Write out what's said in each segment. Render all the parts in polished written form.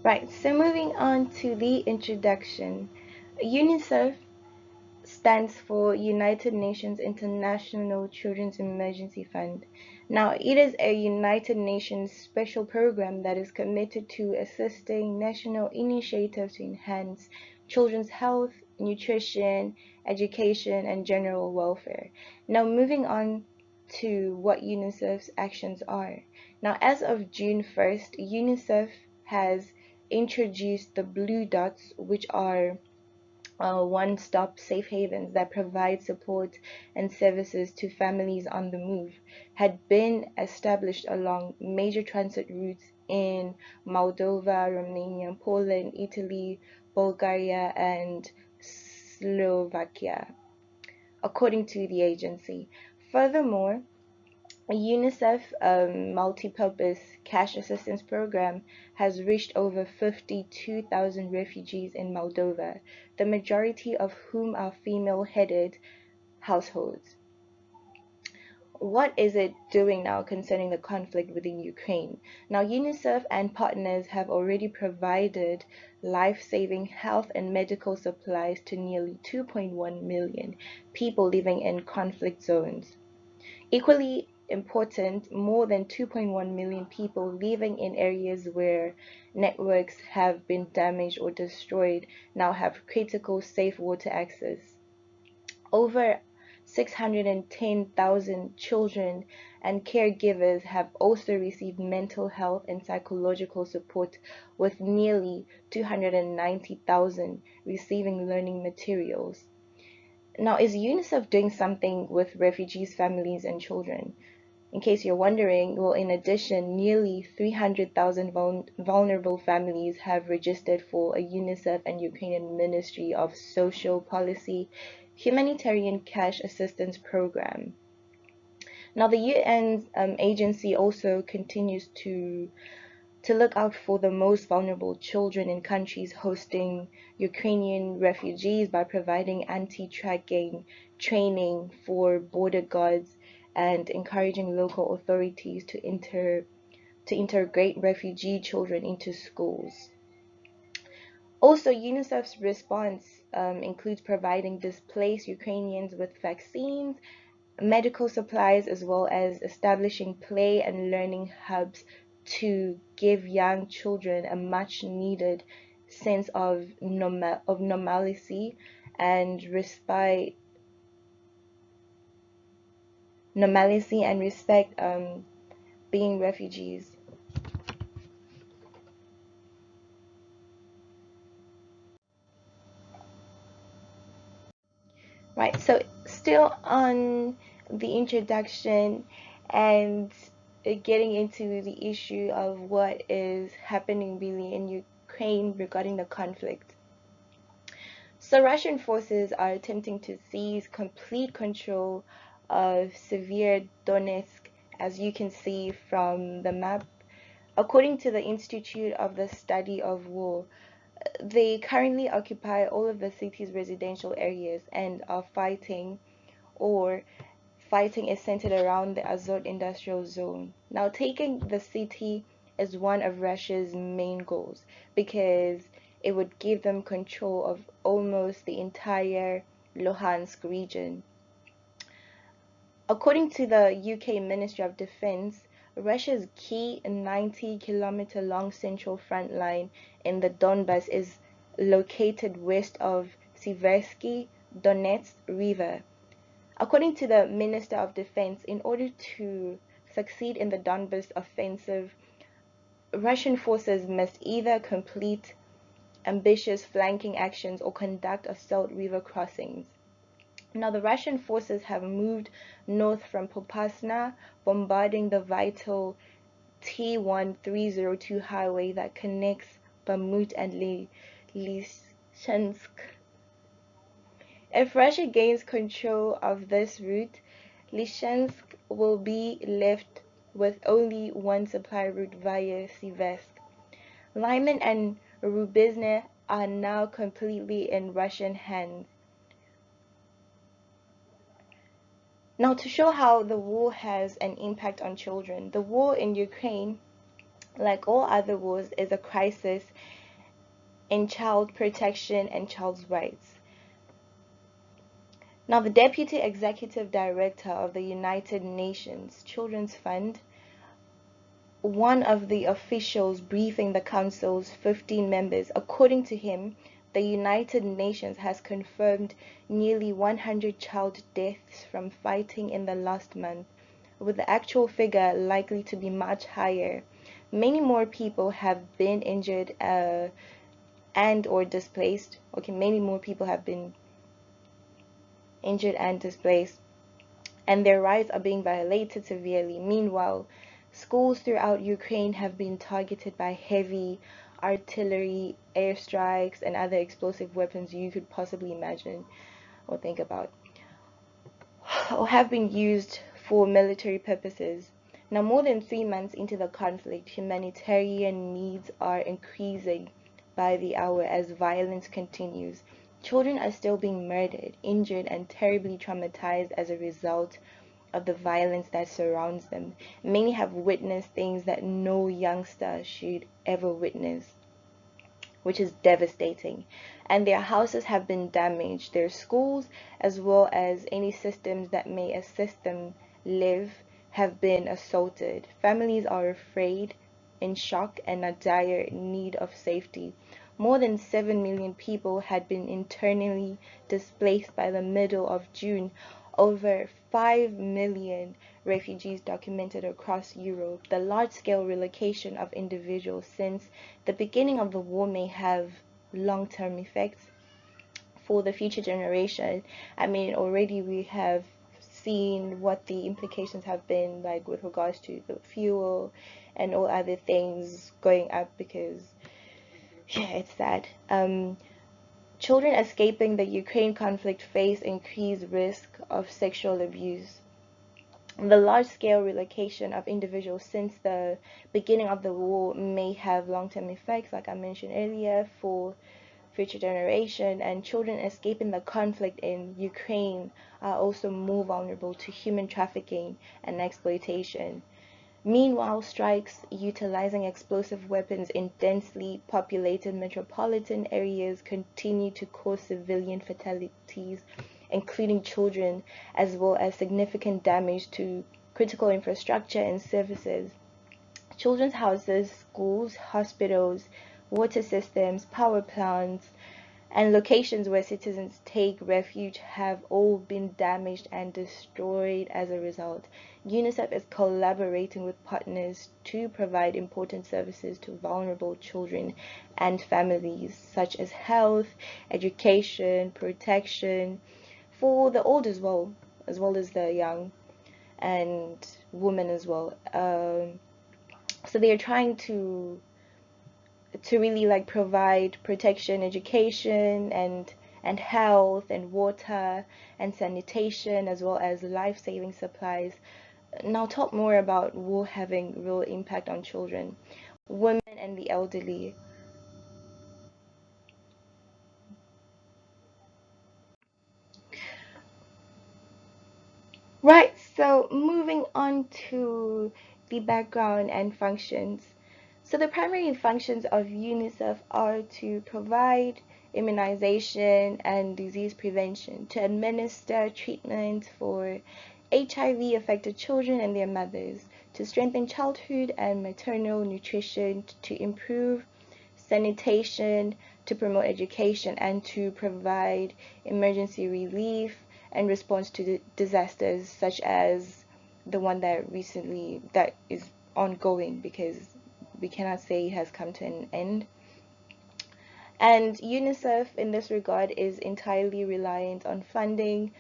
Right, so moving on to the introduction. UNICEF stands for United Nations International Children's Emergency Fund. Now, it is a United Nations special program that is committed to assisting national initiatives to enhance children's health, nutrition, education, and general welfare. Now, moving on to what UNICEF's actions are. Now, as of June 1st, UNICEF has introduced the Blue Dots, which are one-stop safe havens that provide support and services to families on the move, had been established along major transit routes in Moldova, Romania, Poland, Italy, Bulgaria, and Slovakia, according to the agency. Furthermore, UNICEF multi-purpose cash assistance program has reached over 52,000 refugees in Moldova, the majority of whom are female-headed households. What is it doing now concerning the conflict within Ukraine? Now, UNICEF and partners have already provided life-saving health and medical supplies to nearly 2.1 million people living in conflict zones. Equally important, more than 2.1 million people living in areas where networks have been damaged or destroyed now have critical safe water access. Over 610,000 children and caregivers have also received mental health and psychological support, with nearly 290,000 receiving learning materials. Now, is UNICEF doing something with refugees, families, and children? In case you're wondering, well, in addition, nearly 300,000 vulnerable families have registered for a UNICEF and Ukrainian Ministry of Social Policy humanitarian cash assistance program. Now, the UN agency also continues to look out for the most vulnerable children in countries hosting Ukrainian refugees by providing anti-trafficking training for border guards and encouraging local authorities to integrate refugee children into schools. Also, UNICEF's response includes providing displaced Ukrainians with vaccines, medical supplies, as well as establishing play and learning hubs to give young children a much needed sense of normalcy and respect being refugees. Right, so still on the introduction and getting into the issue of what is happening really in Ukraine regarding the conflict. So Russian forces are attempting to seize complete control of Severe Donetsk, as you can see from the map. According to the Institute of the Study of War, they currently occupy all of the city's residential areas and are or fighting is centered around the Azot industrial zone. Now, taking the city is one of Russia's main goals because it would give them control of almost the entire Luhansk region. According to the UK Ministry of Defense, Russia's key 90-kilometer long central front line in the Donbas is located west of Siversky Donetsk River. According to the Minister of Defense, in order to succeed in the Donbas offensive, Russian forces must either complete ambitious flanking actions or conduct assault river crossings. Now, the Russian forces have moved north from Popasna, bombarding the vital T-1302 highway that connects Bakhmut and Lysychansk. If Russia gains control of this route, Lysychansk will be left with only one supply route via Siversk. Lyman and Rubizne are now completely in Russian hands. Now, to show how the war has an impact on children, the war in Ukraine like all other wars, is a crisis in child protection and child's rights. Now, the Deputy Executive Director of the United Nations Children's Fund, one of the officials briefing the Council's 15 members, according to him, the United Nations has confirmed nearly 100 child deaths from fighting in the last month, with the actual figure likely to be much higher. Many more people have been injured and or displaced. Okay, many more people have been injured and displaced, and their rights are being violated severely. Meanwhile, schools throughout Ukraine have been targeted by heavy artillery, airstrikes, and other explosive weapons you could possibly imagine or think about, or have been used for military purposes. Now, more than 3 months into the conflict, humanitarian needs are increasing by the hour as violence continues. Children are still being murdered, injured, and terribly traumatized as a result of the violence that surrounds them. Many have witnessed things that no youngster should ever witness, which is devastating. And their houses have been damaged. Their schools, as well as any systems that may assist them live, have been assaulted. Families are afraid, in shock, and are dire need of safety. More than 7 million people had been internally displaced by the middle of June. Over 5 million refugees documented across Europe. The large-scale relocation of individuals since the beginning of the war may have long-term effects for the future generation. I mean, already we have seen what the implications have been, like with regards to the fuel and all other things going up, because yeah, it's sad. Children escaping the Ukraine conflict face increased risk of sexual abuse. The large-scale relocation of individuals since the beginning of the war may have long-term effects, like I mentioned earlier, for future generation, and children escaping the conflict in Ukraine are also more vulnerable to human trafficking and exploitation. Meanwhile, strikes utilizing explosive weapons in densely populated metropolitan areas continue to cause civilian fatalities, including children, as well as significant damage to critical infrastructure and services. Children's houses, schools, hospitals, water systems, power plants, and locations where citizens take refuge have all been damaged and destroyed as a result. Unicef is collaborating with partners to provide important services to vulnerable children and families, such as health, education, protection, for the old as well as the young and women as well. So they are trying to really like provide protection, education, and health and water and sanitation, as well as life-saving supplies. Now talk more about war having real impact on children, women, and the elderly. Right, so moving on to the background and functions. So the primary functions of UNICEF are to provide immunization and disease prevention, to administer treatment for HIV affected children and their mothers, to strengthen childhood and maternal nutrition, to improve sanitation, to promote education, and to provide emergency relief and response to disasters such as the one that is ongoing, because we cannot say it has come to an end. And UNICEF in this regard is entirely reliant on funding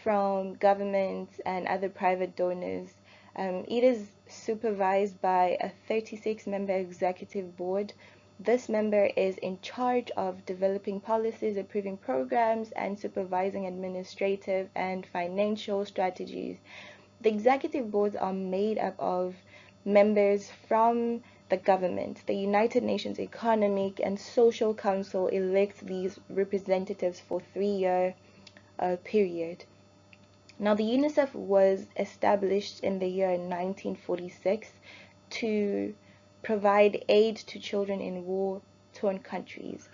from governments and other private donors. It is supervised by a 36-member executive board. This member is in charge of developing policies, approving programs, and supervising administrative and financial strategies. The executive boards are made up of members from the government. The United Nations Economic and Social Council elects these representatives for 3-year period. Now, the UNICEF was established in the year 1946 to provide aid to children in war-torn countries.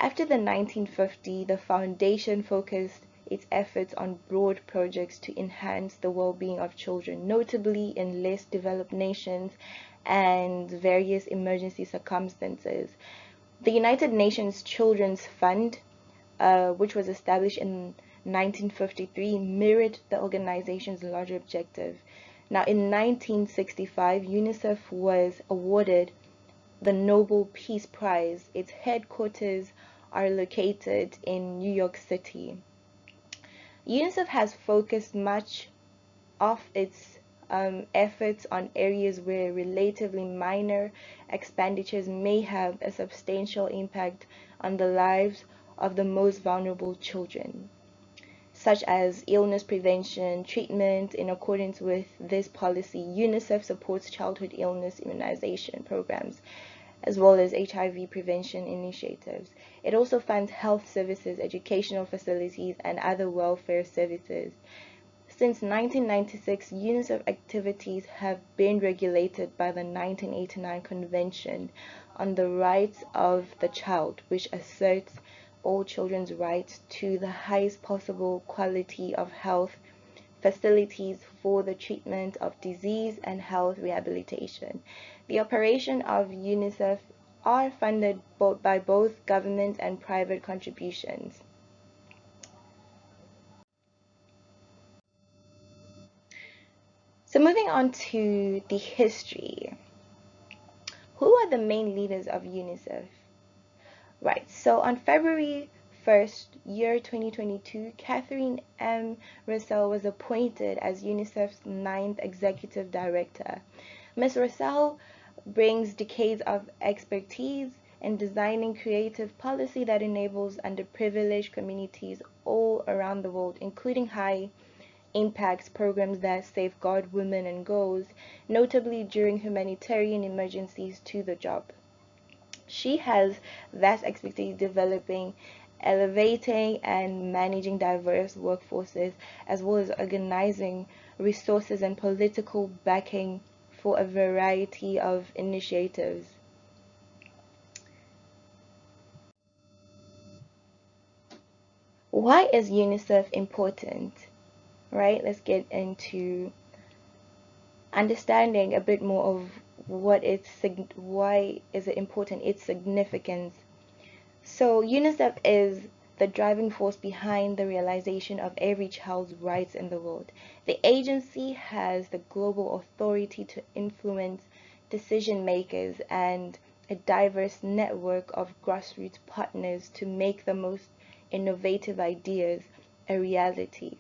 After the 1950s, the foundation focused its efforts on broad projects to enhance the well-being of children, notably in less developed nations and various emergency circumstances. The United Nations Children's Fund, which was established in 1953, mirrored the organization's larger objective. Now, in 1965, UNICEF was awarded the Nobel Peace Prize. Its headquarters are located in New York City. UNICEF has focused much of its efforts on areas where relatively minor expenditures may have a substantial impact on the lives of the most vulnerable children, such as illness prevention, treatment. In accordance with this policy, UNICEF supports childhood illness immunization programs as well as HIV prevention initiatives. It also funds health services, educational facilities, and other welfare services. Since 1996, UNICEF activities have been regulated by the 1989 Convention on the Rights of the Child, which asserts all children's rights to the highest possible quality of health facilities for the treatment of disease and health rehabilitation. The operation of UNICEF are funded by both government and private contributions. So moving on to the history. Who are the main leaders of UNICEF? Right, so on February 1st, 2022, Catherine M. Russo was appointed as UNICEF's ninth executive director. Ms. Russo brings decades of expertise in designing creative policy that enables underprivileged communities all around the world, including high impact programs that safeguard women and girls, notably during humanitarian emergencies, to the job. She has vast expertise developing, elevating, and managing diverse workforces, as well as organizing resources and political backing for a variety of initiatives. Why is UNICEF important? Right? Let's get into understanding a bit more of why is it important, its significance. So UNICEF is the driving force behind the realization of every child's rights in the world. The agency has the global authority to influence decision makers and a diverse network of grassroots partners to make the most innovative ideas a reality.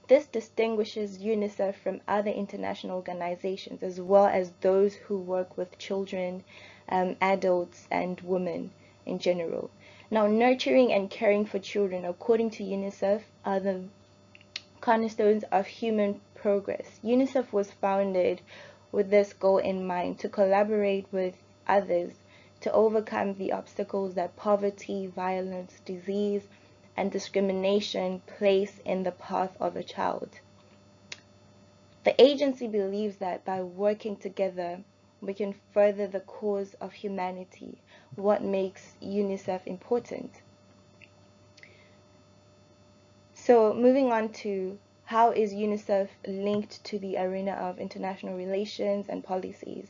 This distinguishes UNICEF from other international organizations, as well as those who work with children, adults, and women in general. Now, nurturing and caring for children, according to UNICEF, are the cornerstones of human progress. UNICEF was founded with this goal in mind, to collaborate with others to overcome the obstacles that poverty, violence, disease, and discrimination place in the path of a child. The agency believes that by working together, we can further the cause of humanity. What makes UNICEF important? So moving on to how is UNICEF linked to the arena of international relations and policies?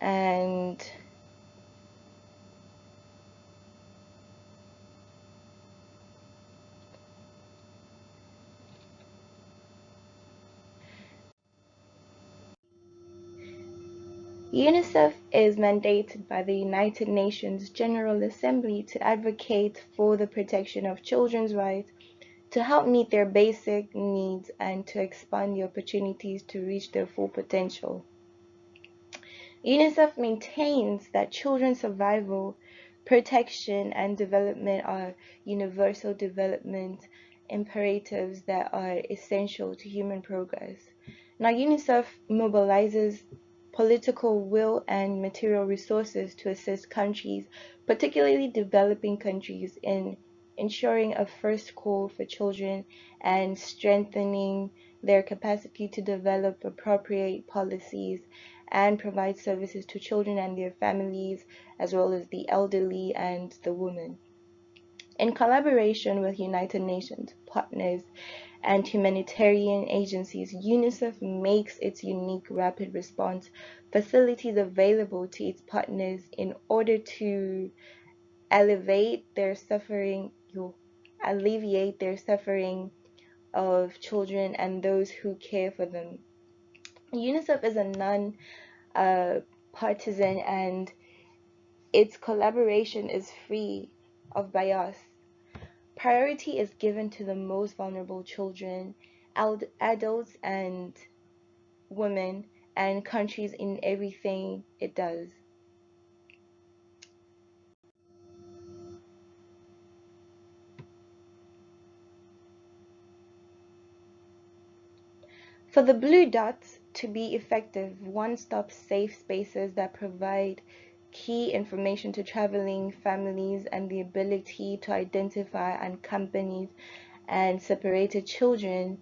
And UNICEF is mandated by the United Nations General Assembly to advocate for the protection of children's rights, to help meet their basic needs, and to expand the opportunities to reach their full potential. UNICEF maintains that children's survival, protection, and development are universal development imperatives that are essential to human progress. Now, UNICEF mobilizes political will and material resources to assist countries, particularly developing countries, in ensuring a first call for children and strengthening their capacity to develop appropriate policies and provide services to children and their families, as well as the elderly and the women. In collaboration with United Nations partners and humanitarian agencies, UNICEF makes its unique rapid response facilities available to its partners in order to alleviate their suffering, alleviate their suffering of children and those who care for them. UNICEF is a non-partisan and its collaboration is free of bias. Priority is given to the most vulnerable children, adults, and women, and countries in everything it does. For the blue dots to be effective, one-stop safe spaces that provide key information to traveling families and the ability to identify unaccompanied and separated children,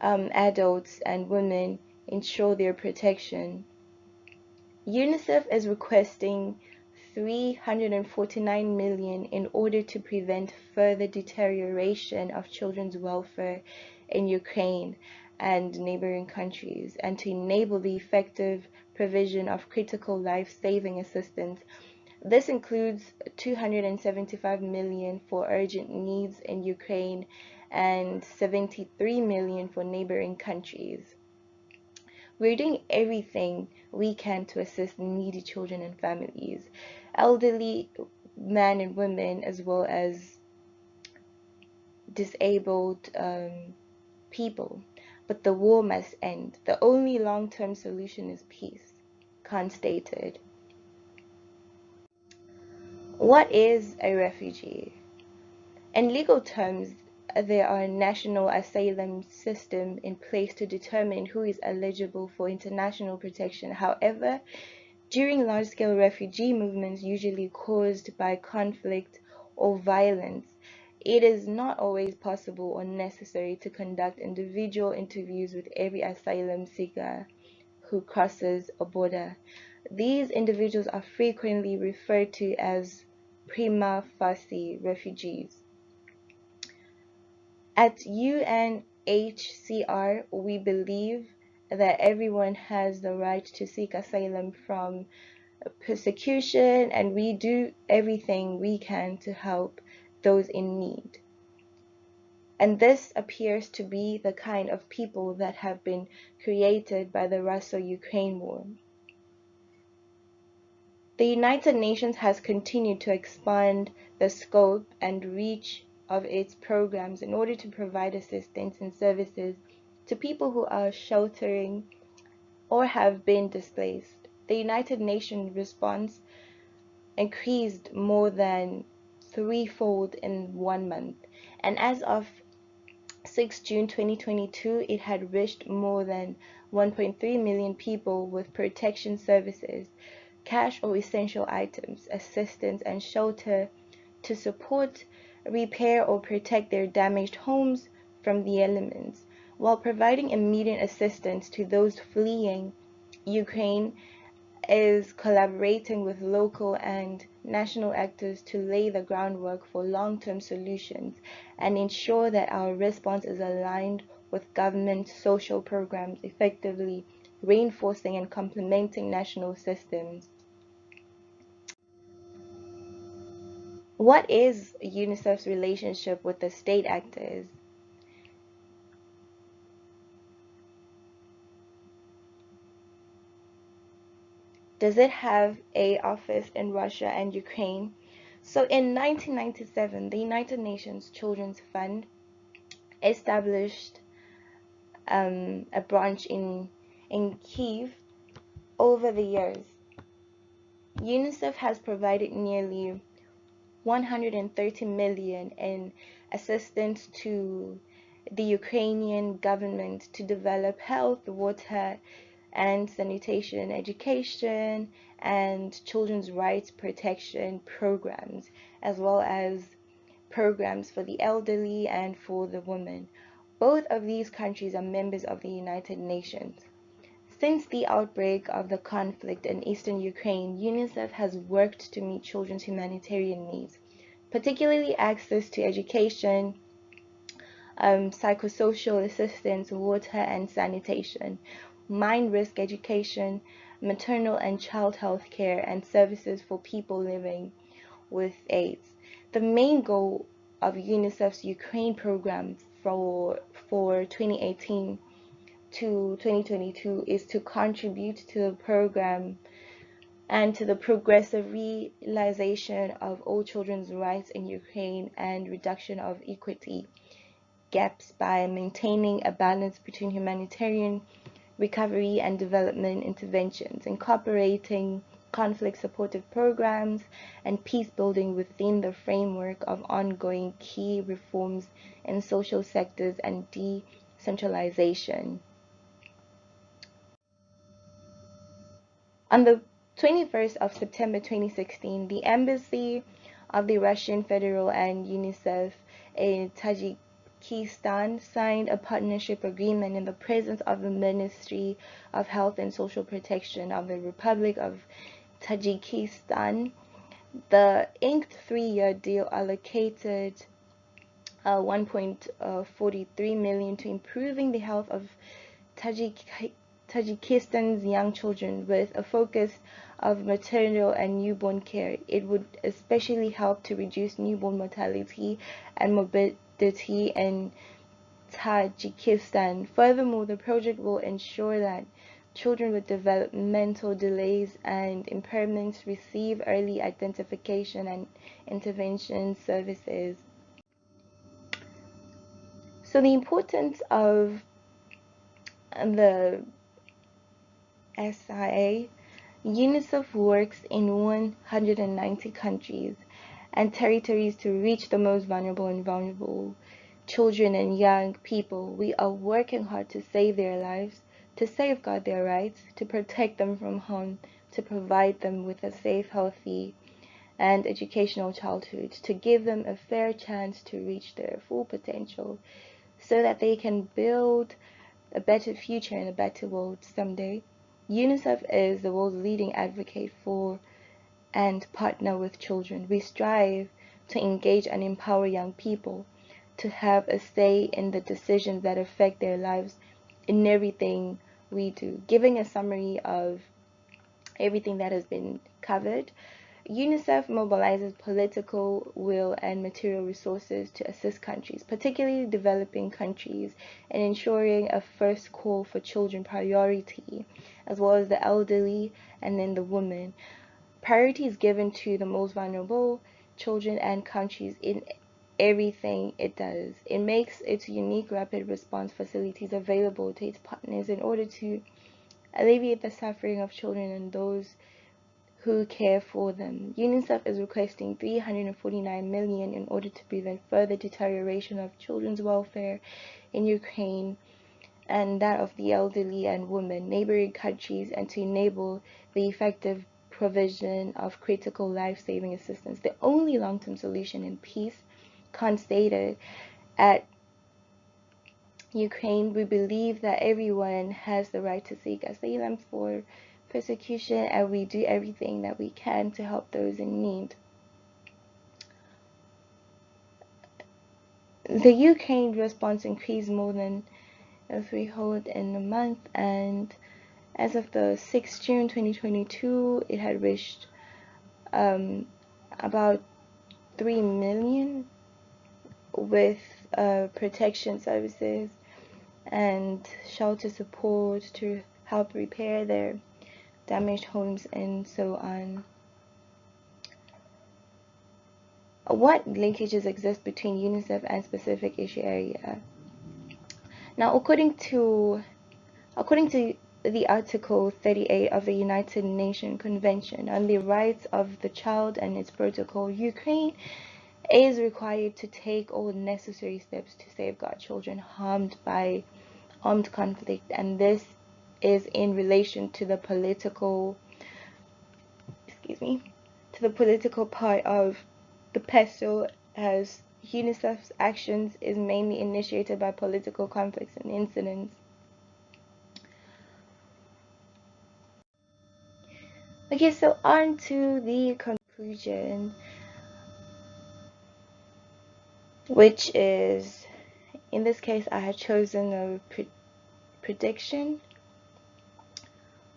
adults, and women ensure their protection. UNICEF is requesting 349 million in order to prevent further deterioration of children's welfare in Ukraine and neighboring countries, and to enable the effective provision of critical life-saving assistance. This includes 275 million for urgent needs in Ukraine and 73 million for neighboring countries. We're doing everything we can to assist needy children and families, elderly men and women, as well as disabled people. But the war must end. The only long-term solution is peace, Khan stated. What is a refugee? In legal terms, there are a national asylum system in place to determine who is eligible for international protection. However, during large-scale refugee movements usually caused by conflict or violence, it is not always possible or necessary to conduct individual interviews with every asylum seeker who crosses a border. These individuals are frequently referred to as prima facie refugees. At UNHCR, we believe that everyone has the right to seek asylum from persecution, and we do everything we can to help those in need. And this appears to be the kind of people that have been created by the Russo-Ukraine war. The United Nations has continued to expand the scope and reach of its programs in order to provide assistance and services to people who are sheltering or have been displaced. The United Nations response increased more than threefold in 1 month, and as of 6 June 2022, it had reached more than 1.3 million people with protection services, cash or essential items, assistance, and shelter to support, repair, or protect their damaged homes from the elements, while providing immediate assistance to those fleeing. Ukraine is collaborating with local and national actors to lay the groundwork for long-term solutions and ensure that our response is aligned with government social programs, effectively reinforcing and complementing national systems. What is UNICEF's relationship with the state actors? Does it have an office in Russia and Ukraine? So in 1997, the United Nations Children's Fund established a branch in Kiev. Over the years, UNICEF has provided nearly 130 million in assistance to the Ukrainian government to develop health, water, and sanitation, education, and children's rights protection programs, as well as programs for the elderly and for the women. Both of these countries are members of the United Nations. Since the outbreak of the conflict in eastern Ukraine, UNICEF has worked to meet children's humanitarian needs, particularly access to education, psychosocial assistance, water and sanitation, mine risk education, maternal and child health care, and services for people living with AIDS. The main goal of UNICEF's Ukraine program for 2018 to 2022 is to contribute to the program and to the progressive realization of all children's rights in Ukraine and reduction of equity gaps by maintaining a balance between humanitarian recovery and development interventions, incorporating conflict supportive programs and peace building within the framework of ongoing key reforms in social sectors and decentralization. On the 21st of September 2016, the Embassy of the Russian Federal and UNICEF in Tajikistan signed a partnership agreement in the presence of the Ministry of Health and Social Protection of the Republic of Tajikistan. The inked 3-year deal allocated 1.43 million to improving the health of Tajikistan's young children with a focus of maternal and newborn care. It would especially help to reduce newborn mortality and morbidity in Tajikistan. Furthermore, the project will ensure that children with developmental delays and impairments receive early identification and intervention services. So the importance of the SIA, UNICEF works in 190 countries and territories to reach the most vulnerable and vulnerable children and young people. We are working hard to save their lives, to safeguard their rights, to protect them from harm, to provide them with a safe, healthy, and educational childhood, to give them a fair chance to reach their full potential so that they can build a better future and a better world someday. UNICEF is the world's leading advocate for and partner with children. We strive to engage and empower young people to have a say in the decisions that affect their lives in everything we do. Giving a summary of everything that has been covered, UNICEF mobilizes political will and material resources to assist countries, particularly developing countries, in ensuring a first call for children priority, as well as the elderly and then the women. Priority is given to the most vulnerable children and countries in everything it does. It makes its unique rapid response facilities available to its partners in order to alleviate the suffering of children and those who care for them. UNICEF is requesting 349 million in order to prevent further deterioration of children's welfare in Ukraine and that of the elderly and women, neighboring countries, and to enable the effective provision of critical life-saving assistance. The only long-term solution in peace, stated at Ukraine, we believe that everyone has the right to seek asylum for persecution, and we do everything that we can to help those in need. The Ukraine response increased more than a threefold in a month, and as of the 6th June 2022, it had reached about 3 million with protection services and shelter support to help repair their damaged homes and so on. What linkages exist between UNICEF and specific issue area? Now, according to the Article 38 of the United Nations Convention on the Rights of the Child and its protocol, Ukraine is required to take all necessary steps to safeguard children harmed by armed conflict, and this is in relation to the political part of the PESO, as UNICEF's actions is mainly initiated by political conflicts and incidents. Okay, so on to the conclusion, which is, in this case, I had chosen a prediction.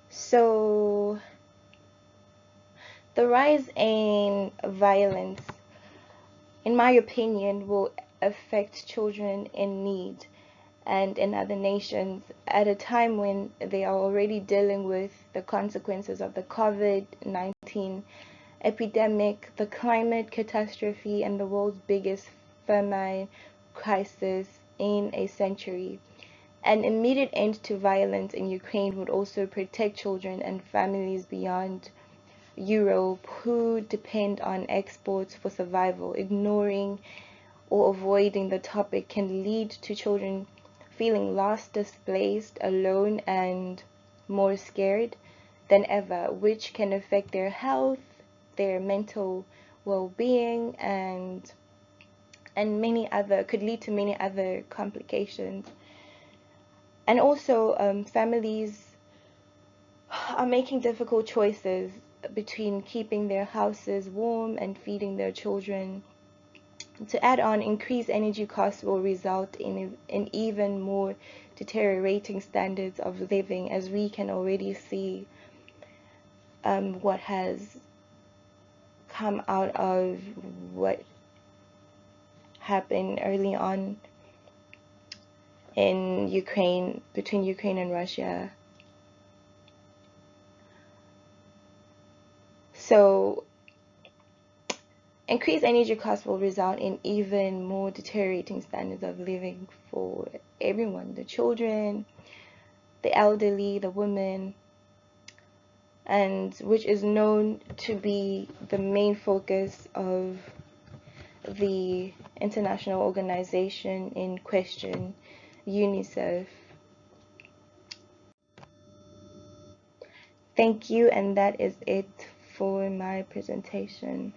So, the rise in violence, in my opinion, will affect children in need and in other nations at a time when they are already dealing with the consequences of the COVID-19 epidemic, the climate catastrophe, and the world's biggest famine crisis in a century. An immediate end to violence in Ukraine would also protect children and families beyond Europe who depend on exports for survival. Ignoring or avoiding the topic can lead to children feeling lost, displaced, alone, and more scared than ever, which can affect their health, their mental well-being, and could lead to many other complications. And also, families are making difficult choices between keeping their houses warm and feeding their children. To add on, increased energy costs will result in even more deteriorating standards of living, as we can already see what has come out of what happened early on in Ukraine, between Ukraine and Russia. So increased energy costs will result in even more deteriorating standards of living for everyone, the children, the elderly, the women, and which is known to be the main focus of the international organization in question, UNICEF. Thank you, and that is it for my presentation.